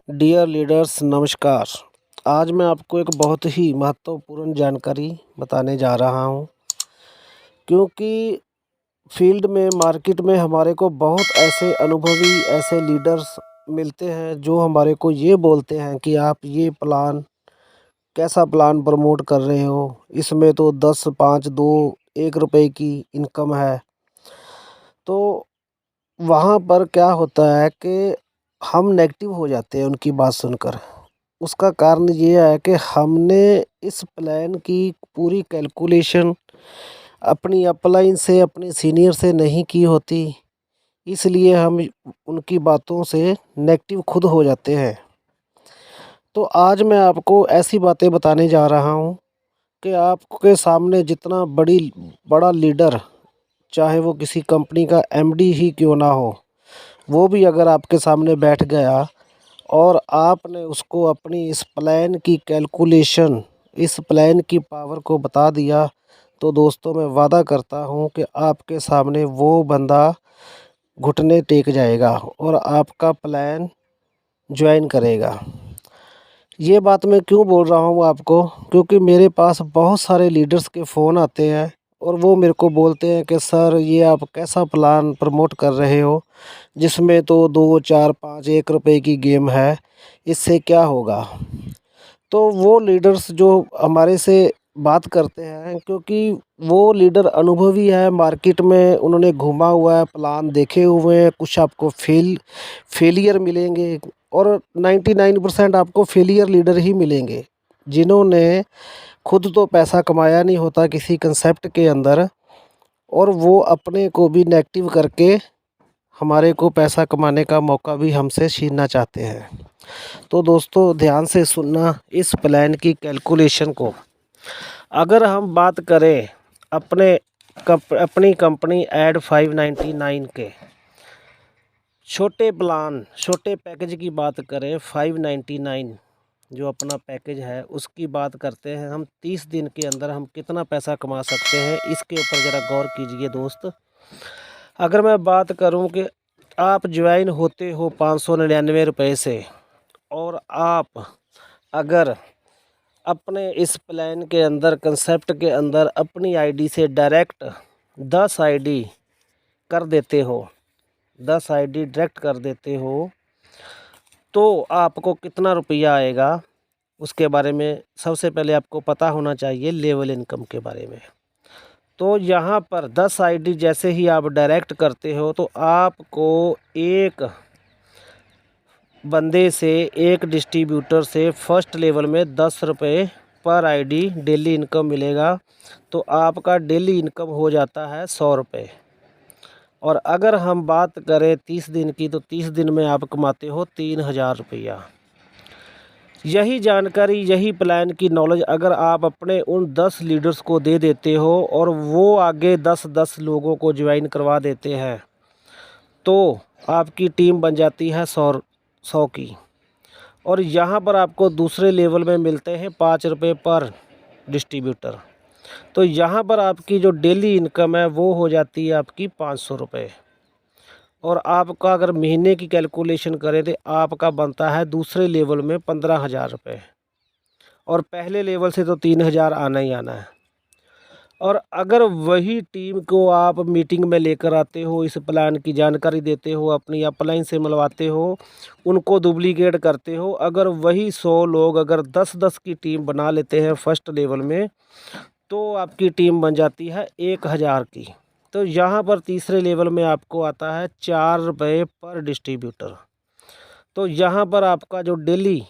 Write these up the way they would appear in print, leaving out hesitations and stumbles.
Dear leaders नमस्कार। आज मैं आपको एक बहुत ही महत्वपूर्ण जानकारी बताने जा रहा हूं, क्योंकि फील्ड में मार्केट में हमारे को बहुत ऐसे अनुभवी ऐसे लीडर्स मिलते हैं जो हमारे को ये बोलते हैं कि आप ये प्लान कैसा प्लान प्रमोट कर रहे हो, इसमें तो 10 5 2 1 रुपए की इनकम है। तो वहाँ पर क्या होता है कि हम नेगेटिव हो जाते हैं उनकी बात सुनकर। उसका कारण ये है कि हमने इस प्लान की पूरी कैलकुलेशन अपनी अपलाइन से अपने सीनियर से नहीं की होती, इसलिए हम उनकी बातों से नेगेटिव खुद हो जाते हैं। तो आज मैं आपको ऐसी बातें बताने जा रहा हूँ कि आपके सामने जितना बड़ा लीडर, चाहे वो किसी कंपनी का एमडी ही क्यों ना हो, वो भी अगर आपके सामने बैठ गया और आपने उसको अपनी इस प्लान की कैलकुलेशन, इस प्लान की पावर को बता दिया, तो दोस्तों मैं वादा करता हूँ कि आपके सामने वो बंदा घुटने टेक जाएगा और आपका प्लान ज्वाइन करेगा। ये बात मैं क्यों बोल रहा हूँ आपको, क्योंकि मेरे पास बहुत सारे लीडर्स के फ़ोन आते हैं और वो मेरे को बोलते हैं कि सर ये आप कैसा प्लान प्रमोट कर रहे हो, जिसमें तो 2 4 5 1 रुपए की गेम है, इससे क्या होगा। तो वो लीडर्स जो हमारे से बात करते हैं, क्योंकि वो लीडर अनुभवी है, मार्केट में उन्होंने घूमा हुआ है, प्लान देखे हुए हैं, कुछ आपको फेलियर मिलेंगे और 99% आपको फेलियर लीडर ही मिलेंगे, जिन्होंने खुद तो पैसा कमाया नहीं होता किसी कंसेप्ट के अंदर, और वो अपने को भी नेगेटिव करके हमारे को पैसा कमाने का मौका भी हमसे छीनना चाहते हैं। तो दोस्तों ध्यान से सुनना इस प्लान की कैलकुलेशन को। अगर हम बात करें अपनी कंपनी ऐड 599 के छोटे प्लान, छोटे पैकेज की बात करें, 599 जो अपना पैकेज है उसकी बात करते हैं हम, 30 दिन के अंदर हम कितना पैसा कमा सकते हैं, इसके ऊपर ज़रा गौर कीजिए दोस्त। अगर मैं बात करूं कि आप ज्वाइन होते हो 599 रुपये से, और आप अगर अपने इस प्लान के अंदर, कंसेप्ट के अंदर अपनी आईडी से डायरेक्ट 10 आईडी कर देते हो, 10 आईडी डायरेक्ट कर देते हो, तो आपको कितना रुपया आएगा उसके बारे में सबसे पहले आपको पता होना चाहिए, लेवल इनकम के बारे में। तो यहाँ पर 10 आईडी जैसे ही आप डायरेक्ट करते हो तो आपको एक बंदे से, एक डिस्ट्रीब्यूटर से फर्स्ट लेवल में 10 रुपये पर आईडी डेली इनकम मिलेगा। तो आपका डेली इनकम हो जाता है 100 रुपये। और अगर हम बात करें 30 दिन की, तो 30 दिन में आप कमाते हो 3000 रुपया। यही जानकारी, यही प्लान की नॉलेज अगर आप अपने उन 10 लीडर्स को दे देते हो और वो आगे 10-10 लोगों को ज्वाइन करवा देते हैं, तो आपकी टीम बन जाती है 100 की। और यहाँ पर आपको दूसरे लेवल में मिलते हैं 5 रुपये पर डिस्ट्रीब्यूटर। तो यहाँ पर आपकी जो डेली इनकम है वो हो जाती है आपकी 500 रुपये। और आपका अगर महीने की कैलकुलेशन करें तो आपका बनता है दूसरे लेवल में 15,000 रुपये, और पहले लेवल से तो 3,000 आना ही आना है। और अगर वही टीम को आप मीटिंग में लेकर आते हो, इस प्लान की जानकारी देते हो, अपनी अपलाइन से मिलवाते हो, उनको डुप्लीकेट करते हो, अगर वही 100 लोग अगर 10-10 की टीम बना लेते हैं फर्स्ट लेवल में, तो आपकी टीम बन जाती है 1000 की। तो यहाँ पर तीसरे लेवल में आपको आता है 4 रुपये पर डिस्ट्रीब्यूटर। तो यहाँ पर आपका जो डेली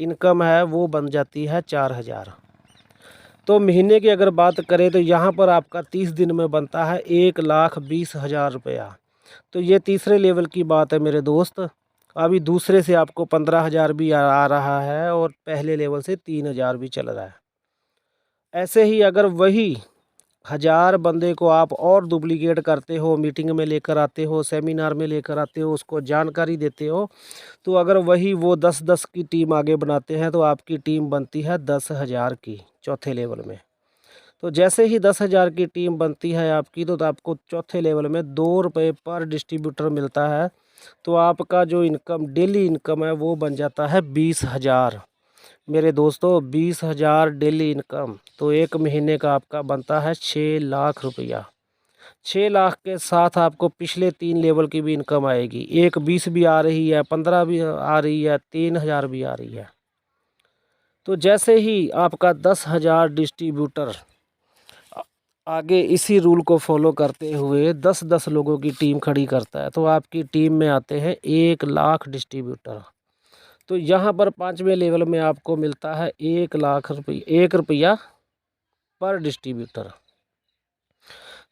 इनकम है वो बन जाती है 4000। तो महीने की अगर बात करें तो यहाँ पर आपका 30 दिन में बनता है 1,20,000 रुपया। तो ये तीसरे लेवल की बात है मेरे दोस्त। अभी दूसरे से आपको 15,000 भी आ रहा है और पहले लेवल से 3,000 भी चल रहा है। ऐसे ही अगर वही 1000 बंदे को आप और डुप्लीकेट करते हो, मीटिंग में लेकर आते हो, सेमिनार में लेकर आते हो, उसको जानकारी देते हो, तो अगर वही वो 10-10 की टीम आगे बनाते हैं तो आपकी टीम बनती है 10,000 की चौथे लेवल में। तो जैसे ही 10,000 की टीम बनती है आपकी, तो आपको चौथे लेवल में 2 रुपये पर डिस्ट्रीब्यूटर मिलता है। तो आपका जो इनकम डेली इनकम है वो बन जाता है 20,000। मेरे दोस्तों 20,000 डेली इनकम, तो एक महीने का आपका बनता है 6 लाख रुपया। 6 लाख के साथ आपको पिछले 3 लेवल की भी इनकम आएगी। एक 20 भी आ रही है, 15 भी आ रही है, 3,000 भी आ रही है। तो जैसे ही आपका 10,000 डिस्ट्रीब्यूटर आगे इसी रूल को फॉलो करते हुए 10-10 लोगों की टीम खड़ी करता है, तो आपकी टीम में आते हैं 1 लाख डिस्ट्रीब्यूटर। तो यहाँ पर 5वें लेवल में आपको मिलता है 1 लाख रुपये, 1 रुपया पर डिस्ट्रीब्यूटर।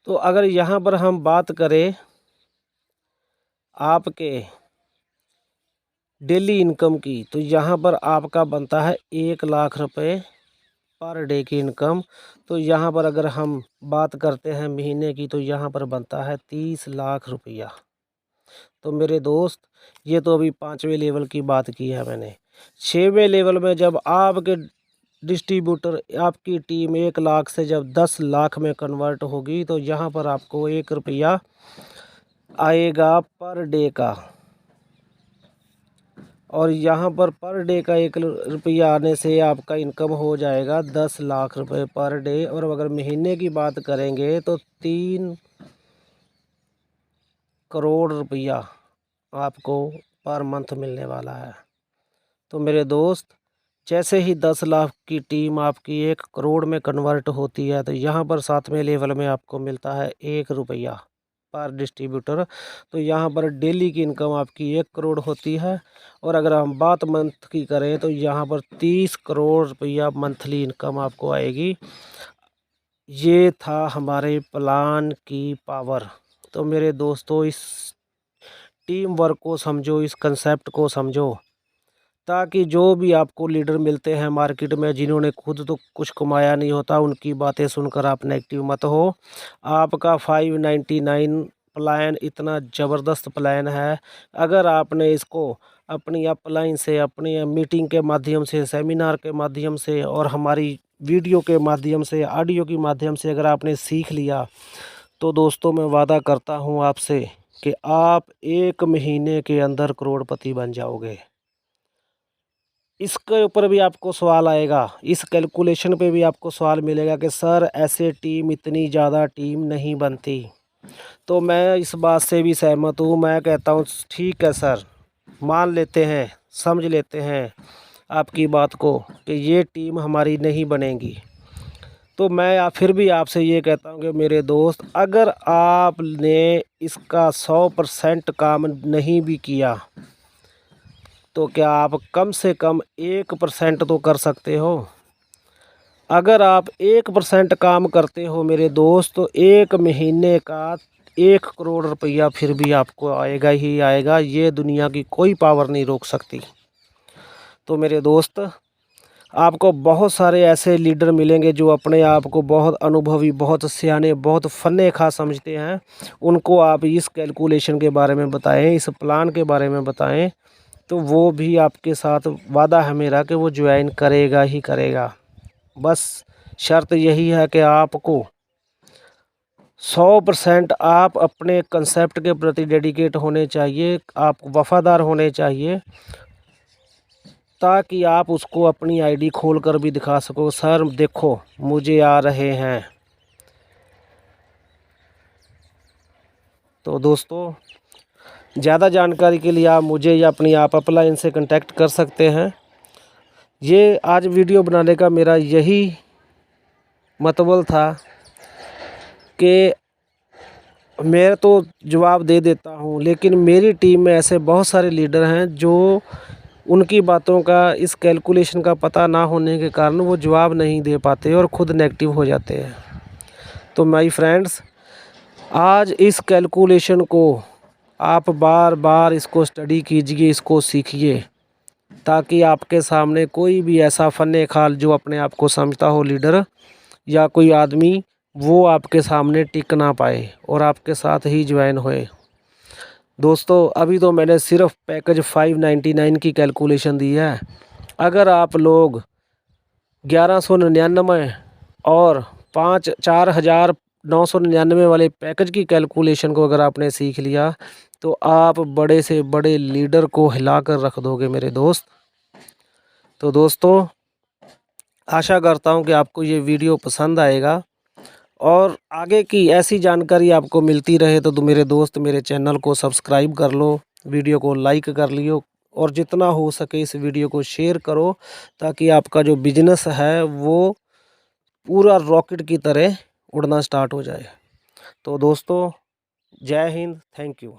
तो अगर यहाँ पर हम बात करें आपके डेली इनकम की, तो यहाँ पर आपका बनता है 1 लाख रुपए पर डे की इनकम। तो यहाँ पर अगर हम बात करते हैं महीने की, तो यहाँ पर बनता है 30 लाख रुपया। तो मेरे दोस्त, ये तो अभी 5वें लेवल की बात की है मैंने। 6वें लेवल में जब आपके डिस्ट्रीब्यूटर, आपकी टीम 1 लाख से जब 10 लाख में कन्वर्ट होगी, तो यहाँ पर आपको 1 रुपया आएगा पर डे का। और यहाँ पर डे का 1 रुपया आने से आपका इनकम हो जाएगा 10 लाख रुपए पर डे। और अगर महीने की बात करेंगे तो 3 करोड़ रुपया आपको पर मंथ मिलने वाला है। तो मेरे दोस्त, जैसे ही 10 लाख की टीम आपकी 1 करोड़ में कन्वर्ट होती है, तो यहाँ पर 7वें लेवल में आपको मिलता है 1 रुपया पर डिस्ट्रीब्यूटर। तो यहाँ पर डेली की इनकम आपकी 1 करोड़ होती है। और अगर हम बात मंथ की करें, तो यहाँ पर 30 करोड़ रुपया मंथली इनकम आपको आएगी। ये था हमारे प्लान की पावर। तो मेरे दोस्तों, इस टीम वर्क को समझो, इस कंसेप्ट को समझो, ताकि जो भी आपको लीडर मिलते हैं मार्केट में, जिन्होंने खुद तो कुछ कमाया नहीं होता, उनकी बातें सुनकर आप नेगेटिव मत हो। आपका 599 प्लान इतना ज़बरदस्त प्लान है। अगर आपने इसको अपनी अपलाइन से, अपनी मीटिंग के माध्यम से, सेमिनार के माध्यम से और हमारी वीडियो के माध्यम से, ऑडियो के माध्यम से अगर आपने सीख लिया, तो दोस्तों मैं वादा करता हूँ आपसे कि आप 1 महीने के अंदर करोड़पति बन जाओगे। इसके ऊपर भी आपको सवाल आएगा, इस कैलकुलेशन पे भी आपको सवाल मिलेगा कि सर ऐसे टीम, इतनी ज़्यादा टीम नहीं बनती। तो मैं इस बात से भी सहमत हूँ। मैं कहता हूँ ठीक है सर, मान लेते हैं, समझ लेते हैं आपकी बात को कि ये टीम हमारी नहीं बनेगी। तो मैं फिर भी आपसे ये कहता हूँ कि मेरे दोस्त, अगर आपने इसका 100% काम नहीं भी किया, तो क्या आप कम से कम 1% तो कर सकते हो। अगर आप 1% काम करते हो मेरे दोस्त, तो 1 महीने का 1 करोड़ रुपया फिर भी आपको आएगा ही आएगा। ये दुनिया की कोई पावर नहीं रोक सकती। तो मेरे दोस्त, आपको बहुत सारे ऐसे लीडर मिलेंगे जो अपने आप को बहुत अनुभवी, बहुत सियाने, बहुत फन्ने खा समझते हैं। उनको आप इस कैलकुलेशन के बारे में बताएं, इस प्लान के बारे में बताएं, तो वो भी आपके साथ वादा है मेरा कि वो ज्वाइन करेगा ही करेगा। बस शर्त यही है कि आपको 100% आप अपने कंसेप्ट के प्रति डेडिकेट होने चाहिए, आप वफ़ादार होने चाहिए, ताकि आप उसको अपनी आईडी खोलकर भी दिखा सको, सर देखो मुझे आ रहे हैं। तो दोस्तों, ज़्यादा जानकारी के लिए आप मुझे या अपनी आप अपलाइन से कांटेक्ट कर सकते हैं। ये आज वीडियो बनाने का मेरा यही मतलब था कि मैं तो जवाब दे देता हूँ, लेकिन मेरी टीम में ऐसे बहुत सारे लीडर हैं जो उनकी बातों का, इस कैलकुलेशन का पता ना होने के कारण वो जवाब नहीं दे पाते और ख़ुद नेगेटिव हो जाते हैं। तो माय फ्रेंड्स, आज इस कैलकुलेशन को आप बार बार इसको स्टडी कीजिए, इसको सीखिए, ताकि आपके सामने कोई भी ऐसा फन्ने खाल जो अपने आप को समझता हो लीडर या कोई आदमी, वो आपके सामने टिक ना पाए और आपके साथ ही ज्वाइन होए। दोस्तों, अभी तो मैंने सिर्फ पैकेज 599 की कैलकुलेशन दी है। अगर आप लोग 1199 और 4,000 999 वाले पैकेज की कैलकुलेशन को अगर आपने सीख लिया तो आप बड़े से बड़े लीडर को हिला कर रख दोगे मेरे दोस्त। तो दोस्तों, आशा करता हूँ कि आपको ये वीडियो पसंद आएगा और आगे की ऐसी जानकारी आपको मिलती रहे तो मेरे दोस्त मेरे चैनल को सब्सक्राइब कर लो, वीडियो को लाइक कर लियो और जितना हो सके इस वीडियो को शेयर करो ताकि आपका जो बिजनेस है वो पूरा रॉकेट की तरह उड़ना स्टार्ट हो जाए। तो दोस्तों, जय हिंद, थैंक यू।